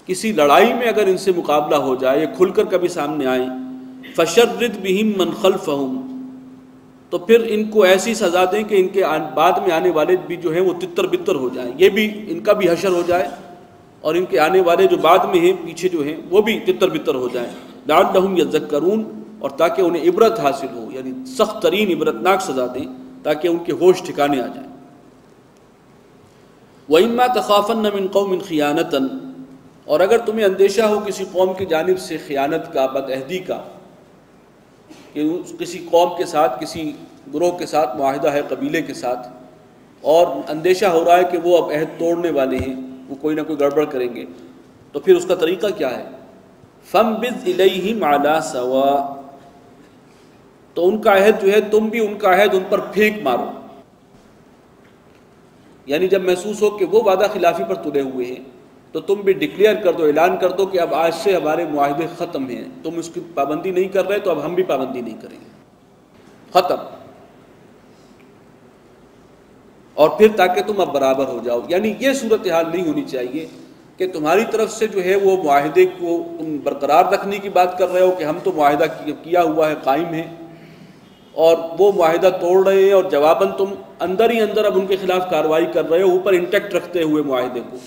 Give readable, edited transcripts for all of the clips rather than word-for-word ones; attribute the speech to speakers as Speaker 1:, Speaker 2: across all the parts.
Speaker 1: کسی لڑائی میں اگر ان سے مقابلہ ہو جائے، یہ کھل کر کبھی سامنے آئیں، فشرد بہم من خلفہم، تو پھر ان کو ایسی سزا دیں کہ ان کے بعد میں آنے والے بھی جو ہیں وہ تتر بتر ہو جائیں، یہ بھی ان کا بھی حشر ہو جائے اور ان کے آنے والے جو بعد میں ہیں پیچھے جو ہیں وہ بھی تتر بتر ہو جائیں، لعلہم یذکرون، اور تاکہ انہیں عبرت حاصل ہو، یعنی سخت ترین عبرتناک سزا دیں تاکہ ان کے ہوش ٹھکانے آ جائیں۔ وَإِمَّا تَخَافَنَّ مِن قَوْمٍ خِيَانَةً، اور اگر تمہیں اندیشہ ہو کسی قوم کی جانب سے خیانت کا، بد عہدی کا، کہ کسی قوم کے ساتھ، کسی گروہ کے ساتھ معاہدہ ہے، قبیلے کے ساتھ، اور اندیشہ ہو رہا ہے کہ وہ اب عہد توڑنے والے ہیں، وہ کوئی نہ کوئی گڑبڑ کریں گے، تو پھر اس کا طریقہ کیا ہے؟ فَانبِذْ إِلَيْهِمْ عَلَىٰ سَوَاءٍ، تو ان کا عہد جو ہے تم بھی ان کا عہد ان پر پھینک مارو، یعنی جب محسوس ہو کہ وہ وعدہ خلافی پر تلے ہوئے ہیں تو تم بھی ڈکلیئر کر دو، اعلان کر دو کہ اب آج سے ہمارے معاہدے ختم ہیں، تم اس کی پابندی نہیں کر رہے تو اب ہم بھی پابندی نہیں کریں گے، ختم، اور پھر تاکہ تم اب برابر ہو جاؤ۔ یعنی یہ صورتحال نہیں ہونی چاہیے کہ تمہاری طرف سے جو ہے وہ معاہدے کو تم برقرار رکھنے کی بات کر رہے ہو کہ ہم تو معاہدہ کیا ہوا ہے، قائم ہے، اور وہ معاہدہ توڑ رہے ہیں اور جواباً تم اندر ہی اندر اب ان کے خلاف کارروائی کر رہے ہو، اوپر انٹیکٹ رکھتے ہوئے معاہدے کو۔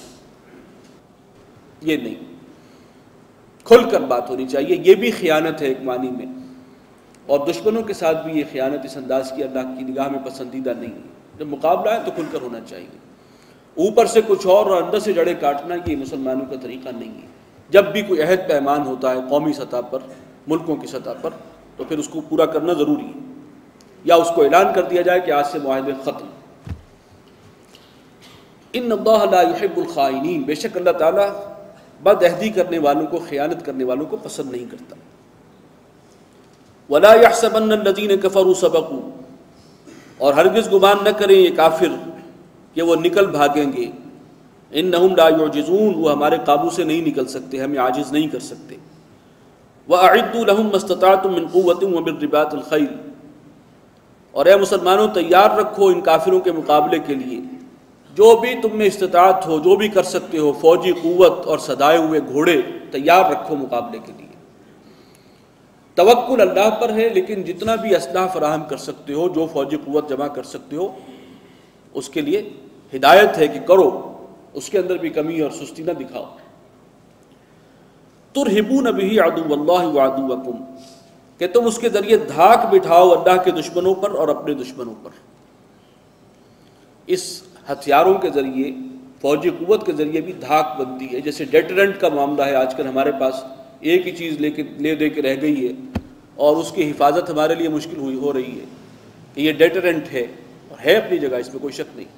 Speaker 1: یہ نہیں، کھل کر بات ہونی چاہیے، یہ بھی خیانت ہے ایک معنی میں، اور دشمنوں کے ساتھ بھی یہ خیانت اس انداز کی اللہ کی نگاہ میں پسندیدہ نہیں ہے۔ جب مقابلہ ہے تو کھل کر ہونا چاہیے، اوپر سے کچھ اور اندر سے جڑے کاٹنا یہ مسلمانوں کا طریقہ نہیں ہے۔ جب بھی کوئی عہد پیمان ہوتا ہے قومی سطح پر، ملکوں کی سطح پر، تو پھر اس کو پورا کرنا ضروری ہے، یا اس کو اعلان کر دیا جائے کہ آج سے معاہدے ختم۔ ان اللہ لا يحب الخائنین، بے شک اللہ تعالیٰ بد عہدی کرنے والوں کو، خیانت کرنے والوں کو پسند نہیں کرتا۔ ولا يحسبن الذين كفروا سبقوا، اور ہرگز گمان نہ کریں یہ کافر کہ وہ نکل بھاگیں گے، انہم لا يعجزون، وہ ہمارے قابو سے نہیں نکل سکتے، ہمیں عاجز نہیں کر سکتے۔ وَأَعِدُّوا لَهُم مَّا اسْتَطَعْتُم مِّن قُوَّةٍ وَمِن رِّبَاطِ الْخَيْلِ، اور اے مسلمانوں تیار رکھو ان کافروں کے مقابلے کے لیے جو بھی تم میں استطاعت ہو، جو بھی کر سکتے ہو، فوجی قوت اور سدائے ہوئے گھوڑے تیار رکھو مقابلے کے لیے۔ توکل اللہ پر ہے، لیکن جتنا بھی اسلحہ فراہم کر سکتے ہو، جو فوجی قوت جمع کر سکتے ہو، اس کے لیے ہدایت ہے کہ کرو، اس کے اندر بھی کمی اور سستی نہ دکھاؤ۔ ترہبون بہ عدو اللہ وعدوکم، کہ تم اس کے ذریعے دھاک بٹھاؤ اللہ کے دشمنوں پر اور اپنے دشمنوں پر۔ اس ہتھیاروں کے ذریعے، فوجی قوت کے ذریعے بھی دھاک بنتی ہے، جیسے ڈیٹرنٹ کا معاملہ ہے آج کل ہمارے پاس، ایک ہی چیز لے دے کے رہ گئی ہے اور اس کی حفاظت ہمارے لیے مشکل ہو رہی ہے کہ یہ ڈیٹرنٹ ہے، اور ہے اپنی جگہ، اس میں کوئی شک نہیں،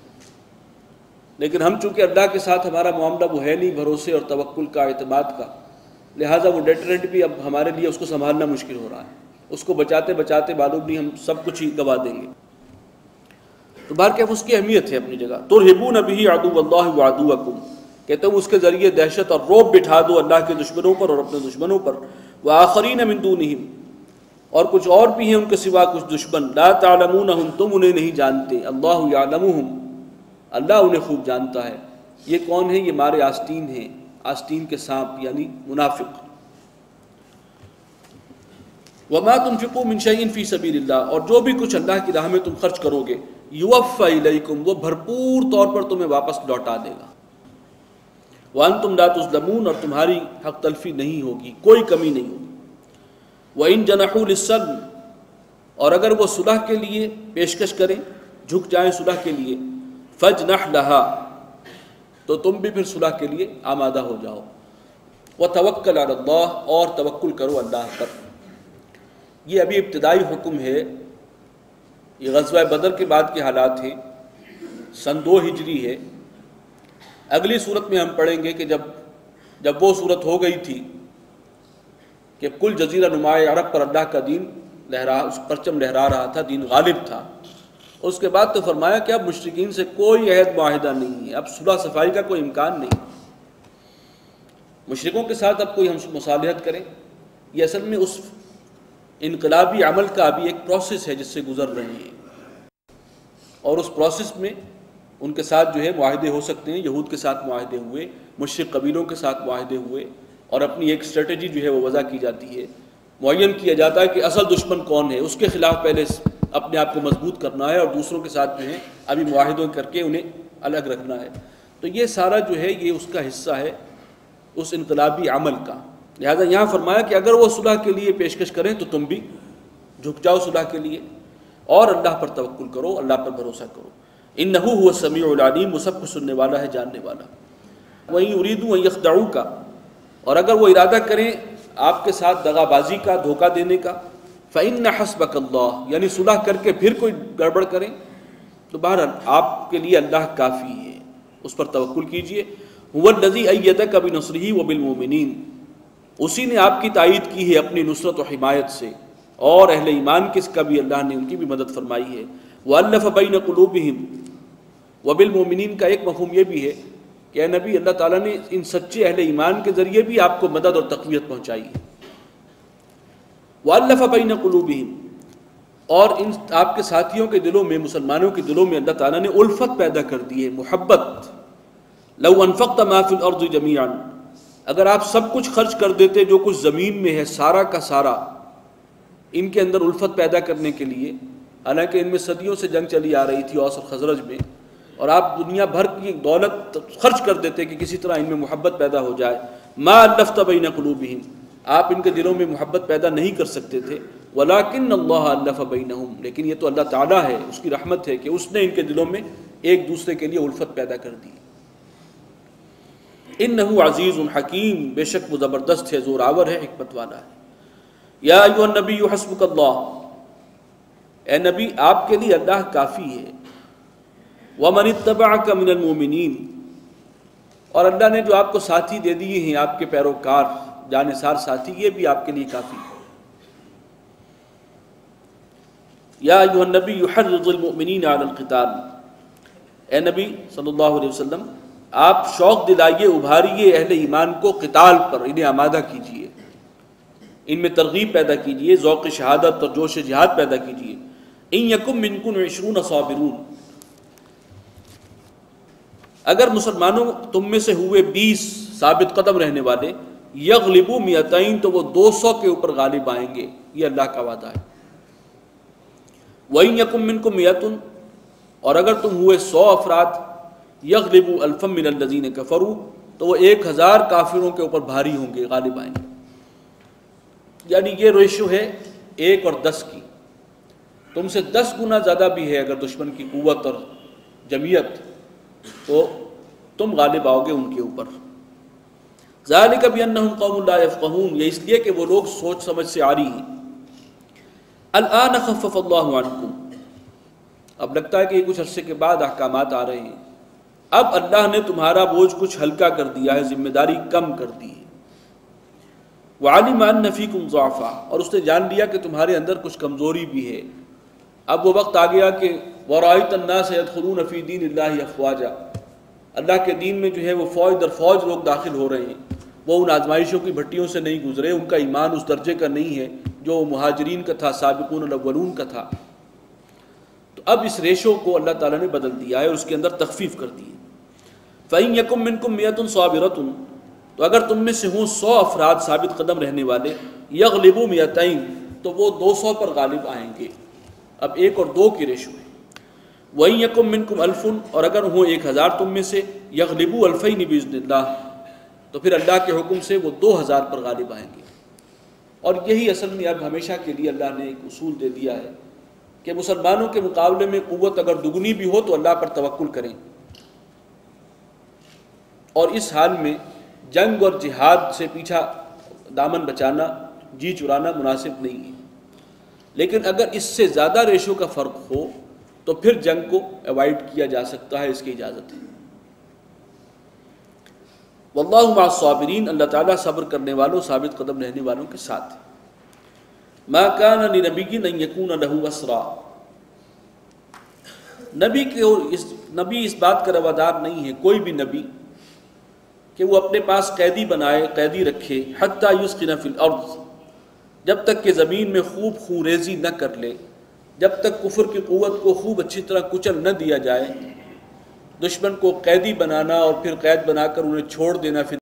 Speaker 1: لیکن ہم چونکہ اللہ کے ساتھ ہمارا معاملہ وہ ہے نہیں بھروسے اور توکل کا، اعتماد کا، لہٰذا وہ ڈیٹرنٹ بھی اب ہمارے لیے اس کو سنبھالنا مشکل ہو رہا ہے، اس کو بچاتے بچاتے معلوم نہیں ہم سب کچھ ہی گوا دیں گے۔ تو بہرکیف اس کی اہمیت ہے اپنی جگہ۔ ترہبون بہ عدو اللہ وعدوکم، کہ تم اس کے ذریعے دہشت اور رعب بٹھا دو اللہ کے دشمنوں پر اور اپنے دشمنوں پر۔ وآخرین من دونہم، اور کچھ اور بھی ہیں ان کے سوا کچھ دشمن، لا تعلمونہم، تم انہیں نہیں جانتے، اللہ یعلمہم، اللہ انہیں خوب جانتا ہے۔ یہ کون ہیں؟ یہ مارے آستین ہیں، آستین کے سانپ یعنی منافق۔ وما تنفقوا من شیء فی سبیل اللہ، اور جو بھی کچھ اللہ کی راہ میں تم خرچ کرو گے، یوفی الیکم، وہ بھرپور طور پر تمہیں واپس لوٹا دے گا۔ وانتم لا تظلمون، اور تمہاری حق تلفی نہیں ہوگی، کوئی کمی نہیں ہوگی۔ وان جنحوا للسلم، اور اگر وہ صلح کے لیے پیشکش کریں، جھک جائیں صلح کے لیے، فاجنح لها، تو تم بھی پھر صلح کے لیے آمادہ ہو جاؤ۔ وتوکل علی اللہ، اور توکل کرو اللہ پر۔ یہ ابھی ابتدائی حکم ہے، یہ غزوہ بدر کے بعد کے حالات ہیں، سن 2 ہجری ہے۔ اگلی صورت میں ہم پڑھیں گے کہ جب وہ صورت ہو گئی تھی کہ کل جزیرہ نماء عرب پر اللہ کا دین اس پرچم لہرا رہا تھا، دین غالب تھا، اس کے بعد تو فرمایا کہ اب مشرکین سے کوئی عہد معاہدہ نہیں ہے، اب صلح صفائی کا کوئی امکان نہیں، مشرکوں کے ساتھ اب کوئی ہم مصالحت کریں۔ یہ اصل میں اس انقلابی عمل کا ابھی ایک پروسیس ہے جس سے گزر رہے ہیں، اور اس پروسیس میں ان کے ساتھ جو ہے معاہدے ہو سکتے ہیں، یہود کے ساتھ معاہدے ہوئے، مشرک قبیلوں کے ساتھ معاہدے ہوئے، اور اپنی ایک اسٹریٹجی جو ہے وہ وضع کی جاتی ہے، معین کیا جاتا ہے کہ اصل دشمن کون ہے، اس کے خلاف پہلے اپنے آپ کو مضبوط کرنا ہے اور دوسروں کے ساتھ جو ہے ابھی معاہدوں کر کے انہیں الگ رکھنا ہے۔ تو یہ سارا جو ہے یہ اس کا حصہ ہے اس انقلابی عمل کا۔ لہذا یہاں فرمایا کہ اگر وہ صلح کے لیے پیشکش کریں تو تم بھی جھک جاؤ صلح کے لیے، اور اللہ پر توکل کرو، اللہ پر بھروسہ کرو۔ انہ هو السمیع العلیم، وہ سب کچھ سننے والا ہے، جاننے والا۔ وَإِن يُرِيدُوا أَن يَخْدَعُوكَ، اور اگر وہ ارادہ کریں آپ کے ساتھ دغا بازی کا، دھوکہ دینے کا، فَإِنَّ حَسْبَكَ اللَّهُ، یعنی صلح کر کے پھر کوئی گڑبڑ کریں تو بہرحال آپ کے لیے اللہ کافی ہے، اس پر توکل کیجئے۔ هُوَ الَّذِي أَيَّدَكَ بِنَصْرِهِ وَبِالْمُؤْمِنِينَ، اسی نے آپ کی تائید کی ہے اپنی نصرت و حمایت سے، اور اہل ایمان کس کا بھی اللہ نے ان کی بھی مدد فرمائی ہے۔ وَأَلَّفَ بَيْنَ قُلُوبِهِمْ وَبِالْمُؤْمِنِينَ کا ایک مفہوم یہ بھی ہے کہ اے نبی، اللہ تعالیٰ نے ان سچے اہل ایمان کے ذریعے بھی آپ کو مدد اور تقویت پہنچائی ہے۔ وَأَلَّفَ بَيْنَ قُلُوبِهِمْ، اور ان آپ کے ساتھیوں کے دلوں میں، مسلمانوں کے دلوں میں اللہ تعالیٰ نے الفت پیدا کر دی ہے، محبت۔ لَوْ أَنفَقْتَ مَا فِي الْأَرْضِ جَمِيعًا، اگر آپ سب کچھ خرچ کر دیتے جو کچھ زمین میں ہے سارا کا سارا، ان کے اندر الفت پیدا کرنے کے لیے، حالانکہ ان میں صدیوں سے جنگ چلی آ رہی تھی اوس اور خزرج میں، اور آپ دنیا بھر کی دولت خرچ کر دیتے کہ کسی طرح ان میں محبت پیدا ہو جائے، ما الفت بین قلوبہم، آپ ان کے دلوں میں محبت پیدا نہیں کر سکتے تھے، ولکن اللہ الف بینہم، لیکن یہ تو اللہ تعالیٰ ہے، اس کی رحمت ہے کہ اس نے ان کے دلوں میں ایک دوسرے کے لیے الفت پیدا کر دی۔ انہ عزیز حکیم، بے شک وہ زبردست ہے، زور آور ہے، حکمت والا ہے۔ یا ایھا النبی حسبک اللہ، اے نبی آپ کے لیے اللہ کافی ہے۔ وَمَنِ اتَّبَعَكَ مِنَ الْمُؤْمِنِينَ، اور اللہ نے جو آپ کو ساتھی دے دیے ہیں، آپ کے پیروکار، جانثار ساتھی، یہ بھی آپ کے لیے کافی ہے۔ یا ایھا النبی حرض المؤمنین علی القتال، اے نبی صلی اللہ علیہ وسلم آپ شوق دلائیے، ابھاریے اہل ایمان کو قتال پر، انہیں آمادہ کیجیے، ان میں ترغیب پیدا کیجیے، ذوق شہادت اور جوش جہاد پیدا کیجیے۔ ان یکم منکم 20 صابرون، اگر مسلمانوں تم میں سے ہوئے 20 ثابت قدم رہنے والے، یغلبوا 200، تو وہ 200 کے اوپر غالب آئیں گے، یہ اللہ کا وعدہ ہے۔ وَإِن يَكُن مِّنكُم 100، اور اگر تم ہوئے 100 افراد، یغلبوا 1000 من الذین کفروا، تو وہ 1000 کافروں کے اوپر بھاری ہوں گے، غالب آئیں گے۔ یعنی یہ ریشو ہے 1 اور 10 کی، تم سے 10 گنا زیادہ بھی ہے اگر دشمن کی قوت اور جمعیت، تو تم غالب آؤ گے ان کے اوپر۔ ذالک بانہم قوم لا یفقہون، یہ اس لیے کہ وہ لوگ سوچ سمجھ سے عاری ہیں۔ الآن خفف اللہ عنکم، اب لگتا ہے کہ یہ کچھ عرصے کے بعد احکامات آ رہے ہیں، اب اللہ نے تمہارا بوجھ کچھ ہلکا کر دیا ہے، ذمہ داری کم کر دی ہے۔ وعلم ان فیکم ضعفا، اور اس نے جان لیا کہ تمہارے اندر کچھ کمزوری بھی ہے۔ اب وہ وقت آ گیا کہ ورأیت الناس یدخلون فی دین اللہ افواجا، اللہ کے دین میں جو ہے وہ فوج در فوج لوگ داخل ہو رہے ہیں، وہ ان آزمائشوں کی بھٹیوں سے نہیں گزرے، ان کا ایمان اس درجے کا نہیں ہے جو مہاجرین کا تھا، سابقون الاولون کا تھا۔ تو اب اس ریشو کو اللہ تعالیٰ نے بدل دیا ہے اور اس کے اندر تخفیف کر دی ہے۔ فَإِن يَكُن مِّنكُم 100 صَابِرَةٌ، تو اگر تم میں سے ہوں 100 افراد ثابت قدم رہنے والے، یغلبوا 200، تو وہ 200 پر غالب آئیں گے۔ اب 1 اور 2 کی ریشو ہے۔ وَإِن يَكُن مِّنكُمْ 1000، اور اگر ہوں 1000 تم میں سے، یغلبوا 2000 بإذن اللہ، تو پھر اللہ کے حکم سے وہ 2000 پر غالب آئیں گے۔ اور یہی اصل میں اب ہمیشہ کے لیے اللہ نے ایک اصول دے دیا ہے کہ مسلمانوں کے مقابلے میں قوت اگر دگنی بھی ہو تو اللہ پر توکل کریں، اور اس حال میں جنگ اور جہاد سے پیچھا دامن بچانا، جی چرانا مناسب نہیں ہے۔ لیکن اگر اس سے زیادہ ریشو کا فرق ہو تو پھر جنگ کو ایوائڈ کیا جا سکتا ہے، اس کی اجازت ہے۔ واللہ مع الصابرین، اللہ تعالیٰ صبر کرنے والوں، ثابت قدم رہنے والوں کے ساتھ۔ ما کان لنبی ان یکون لہ اسرا، نبی اس بات کا روادار نہیں ہے، کوئی بھی نبی، کہ وہ اپنے پاس قیدی بنائے، قیدی رکھے، حتی یسکن فی الارض، جب تک کہ زمین میں خوب خون ریزی نہ کر لے، جب تک کفر کی قوت کو خوب اچھی طرح کچل نہ دیا جائے، دشمن کو قیدی بنانا اور پھر قید بنا کر انہیں چھوڑ دینا فی